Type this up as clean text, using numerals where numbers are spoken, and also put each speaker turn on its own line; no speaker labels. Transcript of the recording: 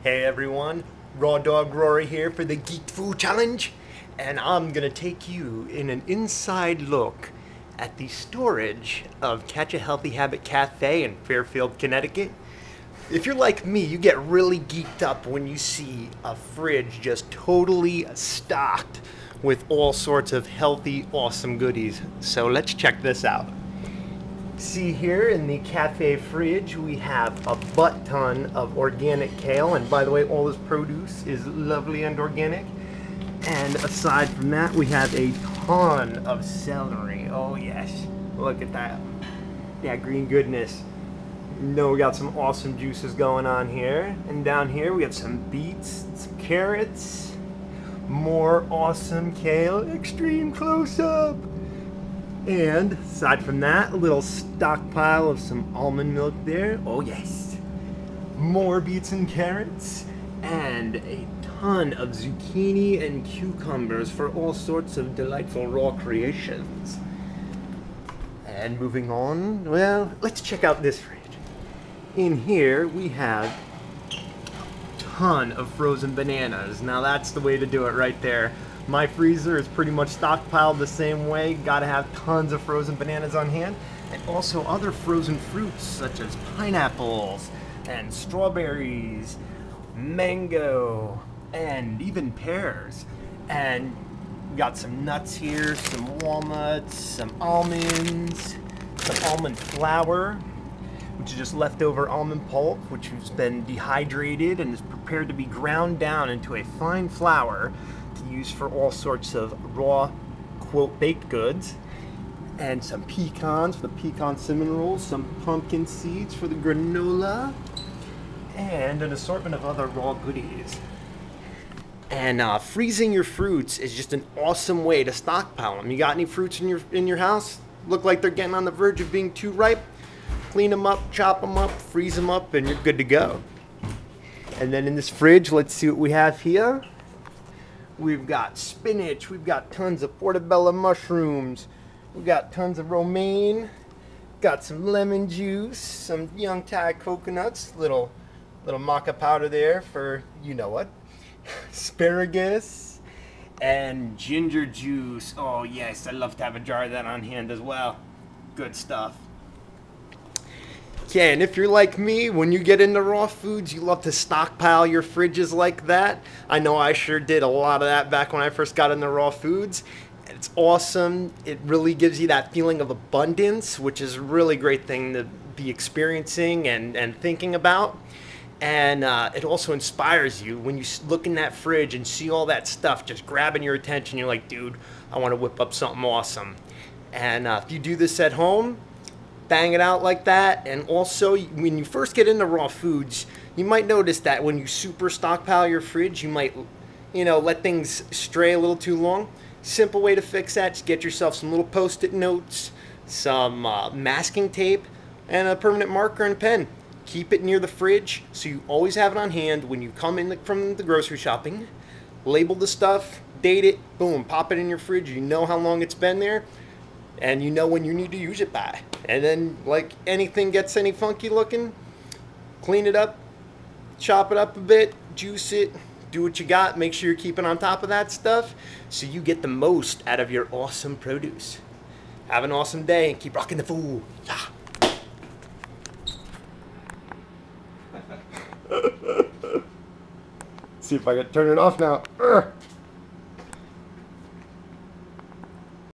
Hey everyone, Raw Dog Rory here for the GeekedFu challenge, and I'm gonna take you in an inside look at the storage of Catch a Healthy Habit Cafe in Fairfield, Connecticut. If you're like me, you get really geeked up when you see a fridge just totally stocked with all sorts of healthy, awesome goodies. So let's check this out. See here in the cafe fridge we have a butt ton of organic kale, and by the way, all this produce is lovely and organic. And aside from that, we have a ton of celery. Oh yes, look at that green goodness. You know, we got some awesome juices going on here. And down here we have some beets, some carrots, more awesome kale, extreme close-up. And aside from that, a little stockpile of some almond milk there. Oh yes. More beets and carrots. And a ton of zucchini and cucumbers for all sorts of delightful raw creations. And moving on, well, let's check out this fridge. In here we have a ton of frozen bananas. Now that's the way to do it right there. My freezer is pretty much stockpiled the same way. Gotta have tons of frozen bananas on hand, and also other frozen fruits such as pineapples and strawberries, mango, and even pears. And got some nuts here, some walnuts, some almonds, some almond flour, which is just leftover almond pulp, which has been dehydrated and is prepared to be ground down into a fine flour to use for all sorts of raw, quote, baked goods. And some pecans for the pecan cinnamon rolls, some pumpkin seeds for the granola, and an assortment of other raw goodies. And freezing your fruits is just an awesome way to stockpile them. You got any fruits in your house? Look like they're getting on the verge of being too ripe? Clean them up, chop them up, freeze them up, and you're good to go. And then in this fridge, let's see what we have here. We've got spinach, we've got tons of portobello mushrooms, we've got tons of romaine, got some lemon juice, some young Thai coconuts, little maca powder there for you know what, asparagus, and ginger juice. Oh yes, I love to have a jar of that on hand as well. Good stuff. Yeah, and if you're like me, when you get into raw foods, you love to stockpile your fridges like that. I know I sure did a lot of that back when I first got into raw foods. It's awesome. It really gives you that feeling of abundance, which is a really great thing to be experiencing and thinking about. And it also inspires you when you look in that fridge and see all that stuff just grabbing your attention. You're like, dude, I want to whip up something awesome. And if you do this at home, bang it out like that. And also, when you first get into raw foods, you might notice that when you super stockpile your fridge, you might, let things stray a little too long. Simple way to fix that, just get yourself some little post-it notes, some masking tape, and a permanent marker and a pen. Keep it near the fridge so you always have it on hand when you come in from the grocery shopping. Label the stuff, date it, boom, pop it in your fridge. You know how long it's been there, and you know when you need to use it by. And then, like anything gets any funky looking, clean it up, chop it up a bit, juice it, do what you got. Make sure you're keeping on top of that stuff so you get the most out of your awesome produce. Have an awesome day and keep rocking the food. Yeah. See if I can turn it off now.